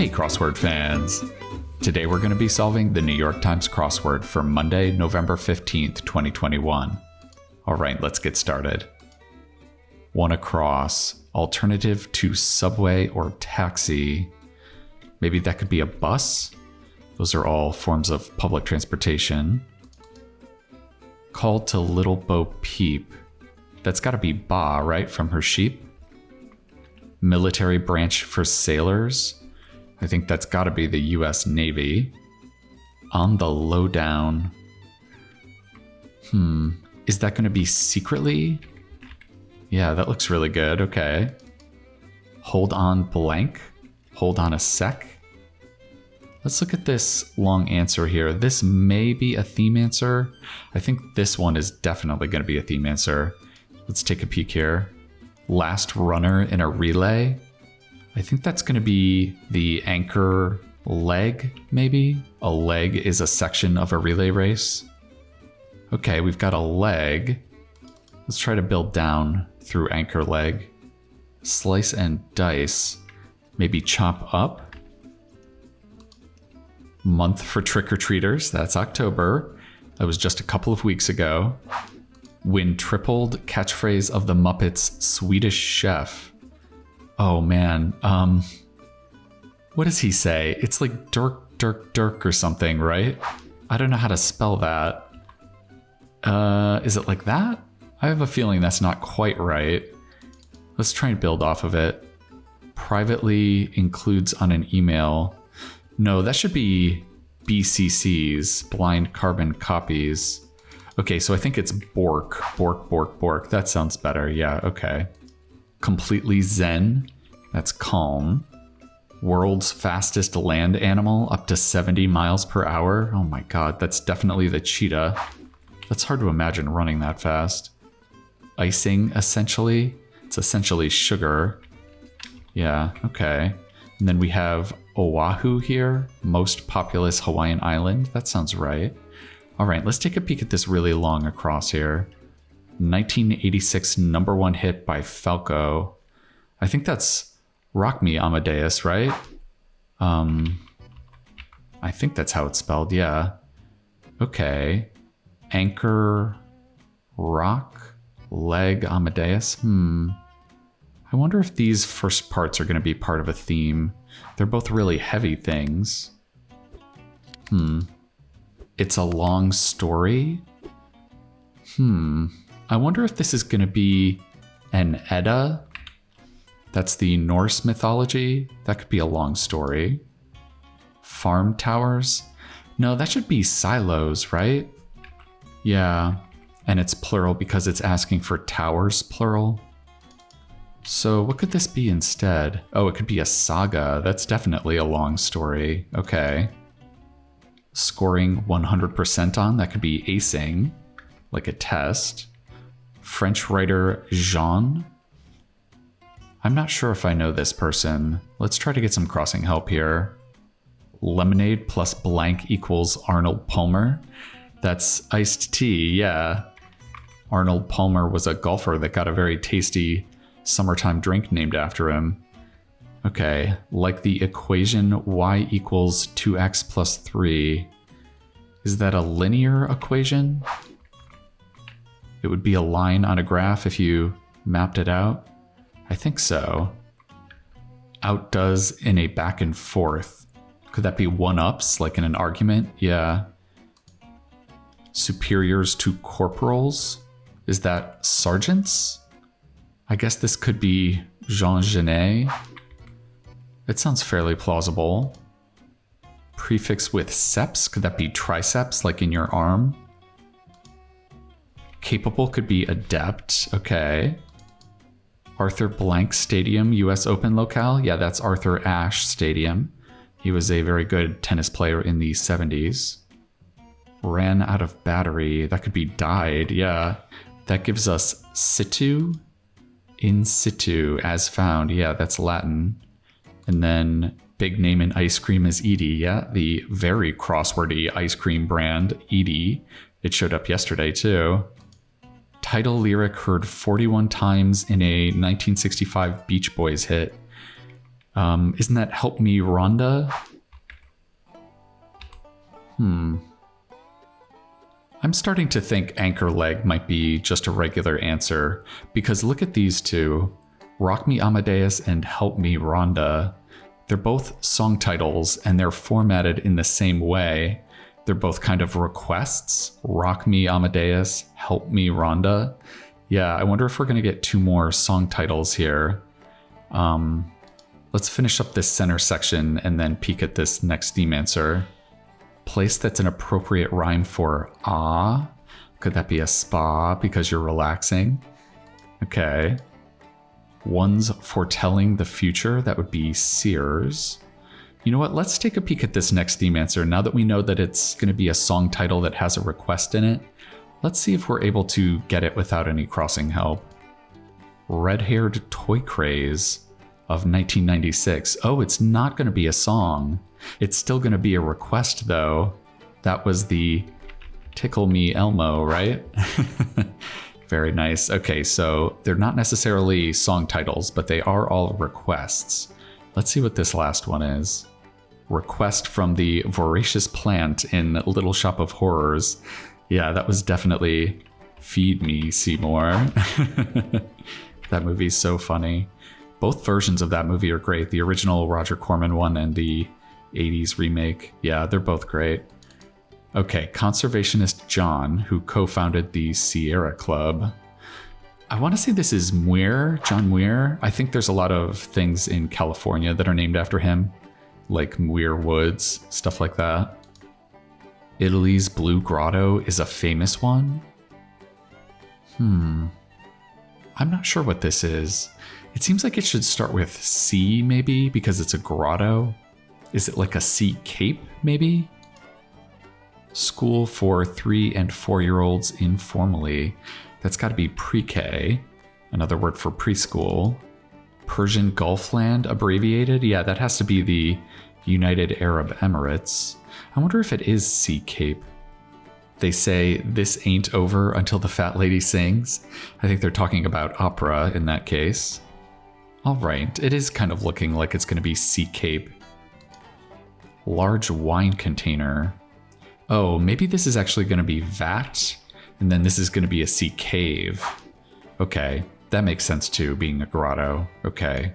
Hey crossword fans! Today we're going to be solving the New York Times crossword for Monday, November 15th, 2021. Alright, let's get started. One across, alternative to subway or taxi. Maybe that could be a bus? Those are all forms of public transportation. Call to Little Bo Peep. That's gotta be Ba, right? From her sheep? Military branch for sailors. I think that's gotta be the US Navy. On the lowdown. Is that gonna be secretly? Yeah, that looks really good. Okay. Hold on blank. Hold on a sec. Let's look at this long answer here. This may be a theme answer. I think this one is definitely going to be a theme answer. Let's take a peek here. Last runner in a relay. I think that's going to be the anchor leg, maybe? A leg is a section of a relay race. Okay, we've got a leg. Let's try to build down through anchor leg. Slice and dice. Maybe chop up. Month for trick-or-treaters, that's October. That was just a couple of weeks ago. Win tripled catchphrase of the Muppets Swedish Chef. Oh man, what does he say? It's like Dirk, Dirk, Dirk or something, right? I don't know how to spell that. Is it like that? I have a feeling that's not quite right. Let's try and build off of it. Privately includes on an email. No, that should be BCCs, blind carbon copies. Okay, so I think it's Bork. Bork, Bork, Bork. That sounds better. Yeah, okay. Completely zen. That's calm. World's fastest land animal, up to 70 miles per hour. Oh my god, that's definitely the cheetah. That's hard to imagine running that fast. Icing, essentially. It's essentially sugar. Yeah, okay. And then we have Oahu here, most populous Hawaiian island. That sounds right. All right, let's take a peek at this really long across here. 1986 #1 hit by Falco. I think that's Rock Me Amadeus, right? I think that's how it's spelled, yeah. Okay. Anchor, rock, leg, Amadeus. I wonder if these first parts are going to be part of a theme. They're both really heavy things. It's a long story. I wonder if this is going to be an Edda. That's the Norse mythology. That could be a long story. Farm towers. No, that should be silos, right? Yeah, and it's plural because it's asking for towers, plural. So what could this be instead? Oh, it could be a saga. That's definitely a long story. Okay. Scoring 100% on, that could be acing, like a test. French writer Jean. I'm not sure if I know this person. Let's try to get some crossing help here. Lemonade plus blank equals Arnold Palmer. That's iced tea, yeah. Arnold Palmer was a golfer that got a very tasty summertime drink named after him. Okay, like the equation y equals 2x plus 3. Is that a linear equation? It would be a line on a graph if you mapped it out. I think so. Outdoes in a back and forth. Could that be one-ups, like in an argument? Yeah. Superiors to corporals? Is that sergeants? I guess this could be Jean Genet. It sounds fairly plausible. Prefix with seps, could that be triceps, like in your arm? Capable could be adept, okay. Arthur Blank Stadium, US Open locale. Yeah, that's Arthur Ashe Stadium. He was a very good tennis player in the 70s. Ran out of battery, that could be died, yeah. That gives us situ. In situ, as found. Yeah, that's Latin. And then big name in ice cream is Edie. Yeah, the very crosswordy ice cream brand, Edie. It showed up yesterday, too. Title lyric heard 41 times in a 1965 Beach Boys hit. Isn't that help me, Rhonda? I'm starting to think anchor leg might be just a regular answer, because look at these two, Rock Me Amadeus and Help Me Rhonda. They're both song titles and they're formatted in the same way. They're both kind of requests, Rock Me Amadeus, Help Me Rhonda. Yeah, I wonder if we're going to get 2 more song titles here. Let's finish up this center section and then peek at this next theme answer. Place that's an appropriate rhyme for ah. Could that be a spa because you're relaxing? Okay. One's foretelling the future. That would be Sears. You know what? Let's take a peek at this next theme answer. Now that we know that it's going to be a song title that has a request in it, let's see if we're able to get it without any crossing help. Red-haired toy craze of 1996. Oh, it's not going to be a song. It's still going to be a request, though. That was the Tickle Me Elmo, right? Very nice. Okay, so they're not necessarily song titles, but they are all requests. Let's see what this last one is. Request from the voracious plant in Little Shop of Horrors. Yeah, that was definitely Feed Me, Seymour. That movie's so funny. Both versions of that movie are great. The original Roger Corman one and the 80s remake. Yeah, they're both great. Okay, conservationist John, who co-founded the Sierra Club. I want to say this is Muir, John Muir. I think there's a lot of things in California that are named after him, like Muir Woods, stuff like that. Italy's Blue Grotto is a famous one. I'm not sure what this is. It seems like it should start with C, maybe, because it's a grotto. Is it like a sea cape, maybe? School for 3 and 4-year-olds informally. That's got to be pre-K, another word for preschool. Persian Gulf Land, abbreviated? Yeah, that has to be the United Arab Emirates. I wonder if it is Sea Cape. They say, this ain't over until the fat lady sings. I think they're talking about opera in that case. All right, it is kind of looking like it's going to be Sea Cape. Large wine container. Oh, maybe this is actually going to be vat, and then this is going to be a sea cave. Okay, that makes sense too, being a grotto. Okay.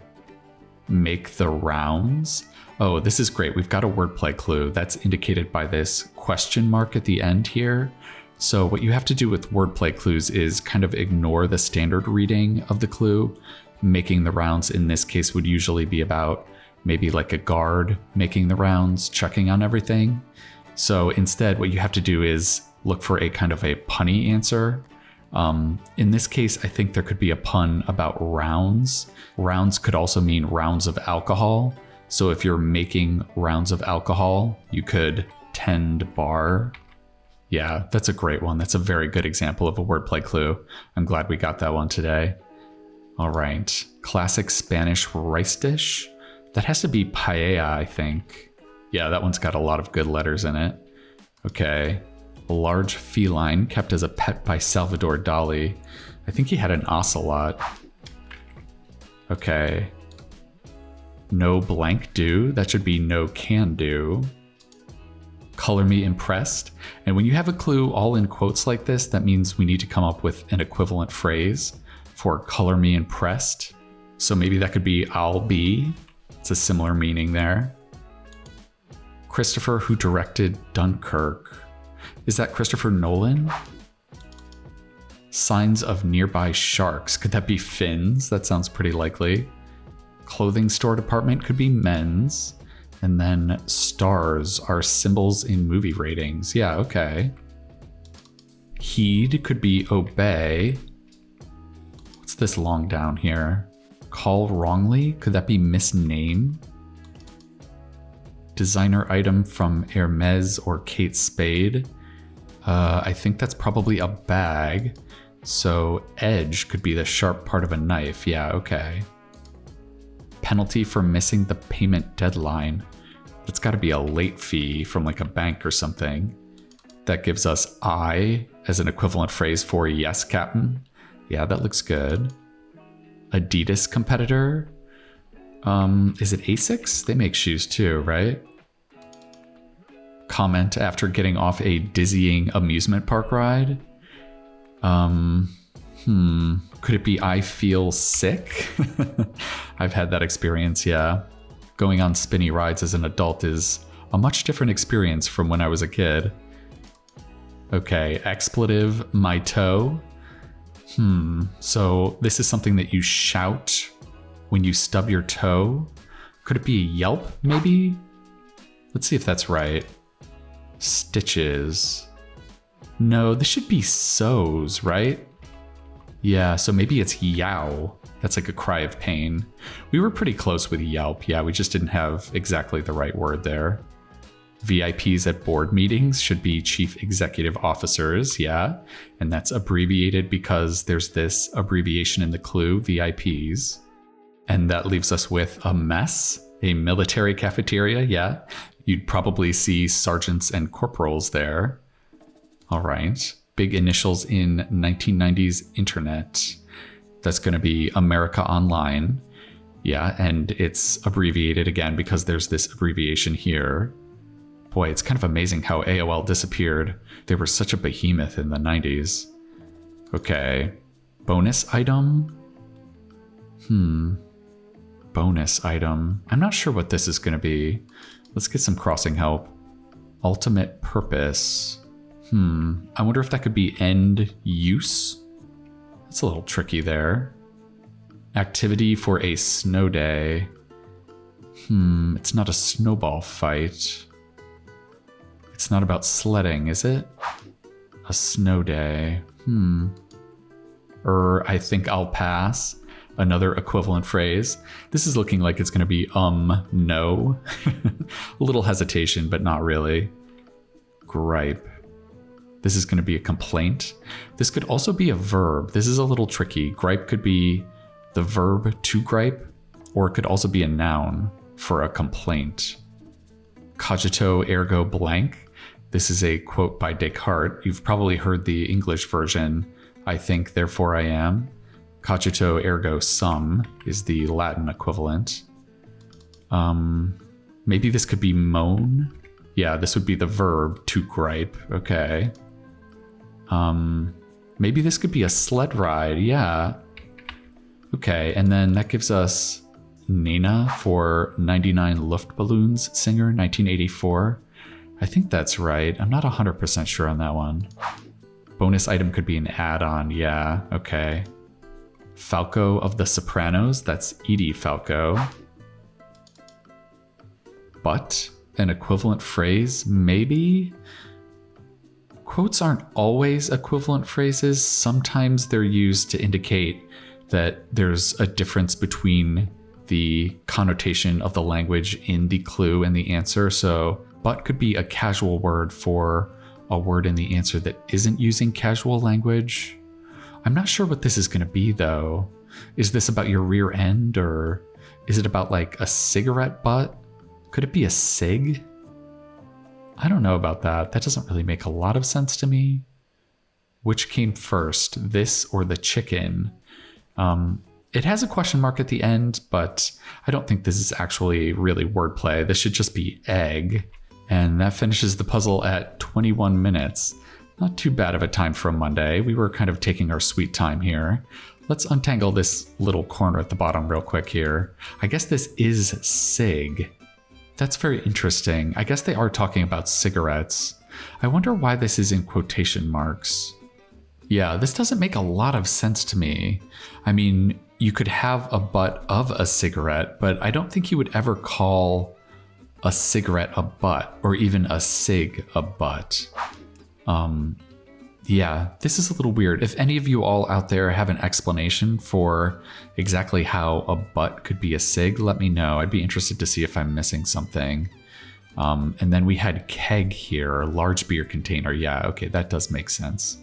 Make the rounds. Oh, this is great. We've got a wordplay clue that's indicated by this question mark at the end here. So what you have to do with wordplay clues is kind of ignore the standard reading of the clue. Making the rounds in this case would usually be about maybe like a guard making the rounds, checking on everything. So instead, what you have to do is look for a kind of a punny answer. In this case, I think there could be a pun about rounds. Rounds could also mean rounds of alcohol. So if you're making rounds of alcohol, you could tend bar. Yeah, that's a great one. That's a very good example of a wordplay clue. I'm glad we got that one today. All right, classic Spanish rice dish. That has to be paella, I think. Yeah, that one's got a lot of good letters in it. Okay, a large feline kept as a pet by Salvador Dali. I think he had an ocelot. Okay. No blank do. That should be no can do. Color me impressed. And when you have a clue all in quotes like this, that means we need to come up with an equivalent phrase for color me impressed. So maybe that could be I'll be. It's a similar meaning there. Christopher, who directed Dunkirk. Is that Christopher Nolan? Signs of nearby sharks. Could that be fins? That sounds pretty likely. Clothing store department could be men's. And then stars are symbols in movie ratings. Yeah, okay. Heed could be obey. What's this long down here? Call wrongly? Could that be misname? Designer item from Hermes or Kate Spade. I think that's probably a bag. So edge could be the sharp part of a knife. Yeah, okay. Penalty for missing the payment deadline. It's got to be a late fee from like a bank or something. That gives us I as an equivalent phrase for yes, Captain. Yeah, that looks good. Adidas competitor. Is it Asics? They make shoes too, right? Comment after getting off a dizzying amusement park ride. Could it be I feel sick? I've had that experience, yeah. Going on spinny rides as an adult is a much different experience from when I was a kid. Okay, expletive, my toe. So this is something that you shout when you stub your toe. Could it be a yelp, maybe? Let's see if that's right. Stitches. No, this should be sows, right? Yeah, so maybe it's yow. That's like a cry of pain. We were pretty close with yelp. Yeah, we just didn't have exactly the right word there. VIPs at board meetings should be chief executive officers, yeah. And that's abbreviated because there's this abbreviation in the clue, VIPs. And that leaves us with a mess, a military cafeteria, yeah. You'd probably see sergeants and corporals there. All right. Big initials in 1990s internet. That's going to be America Online. Yeah, and it's abbreviated again because there's this abbreviation here. Boy, it's kind of amazing how AOL disappeared. They were such a behemoth in the 90s. Okay. Bonus item? Bonus item. I'm not sure what this is going to be. Let's get some crossing help. Ultimate purpose. I wonder if that could be end use? That's a little tricky there. Activity for a snow day. It's not a snowball fight. It's not about sledding, is it? A snow day. I think I'll pass. Another equivalent phrase. This is looking like it's going to be no. A little hesitation, but not really. Gripe. This is going to be a complaint. This could also be a verb. This is a little tricky. Gripe could be the verb to gripe, or it could also be a noun for a complaint. Cogito ergo blank. This is a quote by Descartes. You've probably heard the English version. I think, therefore I am. Cogito ergo sum is the Latin equivalent. Maybe this could be moan. Yeah, this would be the verb to gripe. Okay. Maybe this could be a sled ride. Yeah. Okay, and then that gives us Nena for 99 Luftballons singer, 1984. I think that's right. I'm not 100% sure on that one. Bonus item could be an add-on. Yeah, okay. Falco of the Sopranos. That's Edie Falco. But an equivalent phrase, maybe? Quotes aren't always equivalent phrases. Sometimes they're used to indicate that there's a difference between the connotation of the language in the clue and the answer. So, but could be a casual word for a word in the answer that isn't using casual language. I'm not sure what this is going to be, though. Is this about your rear end, or is it about like a cigarette butt? Could it be a cig? I don't know about that. That doesn't really make a lot of sense to me. Which came first, this or the chicken? It has a question mark at the end, but I don't think this is actually really wordplay. This should just be egg. And that finishes the puzzle at 21 minutes. Not too bad of a time for a Monday. We were kind of taking our sweet time here. Let's untangle this little corner at the bottom real quick here. I guess this is cig. That's very interesting. I guess they are talking about cigarettes. I wonder why this is in quotation marks. Yeah, this doesn't make a lot of sense to me. I mean, you could have a butt of a cigarette, but I don't think you would ever call a cigarette a butt, or even a cig a butt. Yeah, this is a little weird. If any of you all out there have an explanation for exactly how a butt could be a cig, let me know. I'd be interested to see if I'm missing something. And then we had keg here, large beer container. Yeah, okay, that does make sense.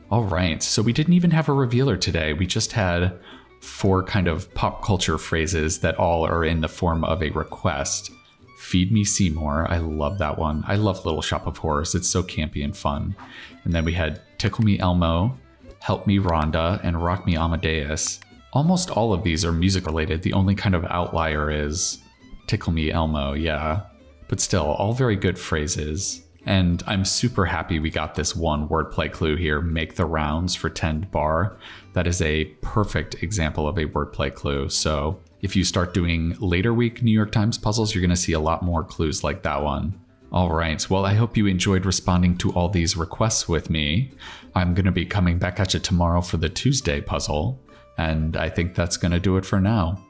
All right, so we didn't even have a revealer today. We just had 4 kind of pop culture phrases that all are in the form of a request. Feed Me Seymour. I love that one. I love Little Shop of Horrors. It's so campy and fun. And then we had Tickle Me Elmo, Help Me Rhonda, and Rock Me Amadeus. Almost all of these are music related. The only kind of outlier is Tickle Me Elmo, yeah. But still, all very good phrases. And I'm super happy we got this one wordplay clue here, make the rounds for 10 bar. That is a perfect example of a wordplay clue. So if you start doing later week New York Times puzzles, you're going to see a lot more clues like that one. All right, well, I hope you enjoyed responding to all these requests with me. I'm going to be coming back at you tomorrow for the Tuesday puzzle. And I think that's going to do it for now.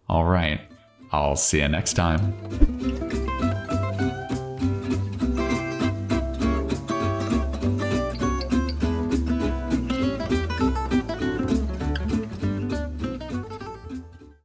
All right, I'll see you next time.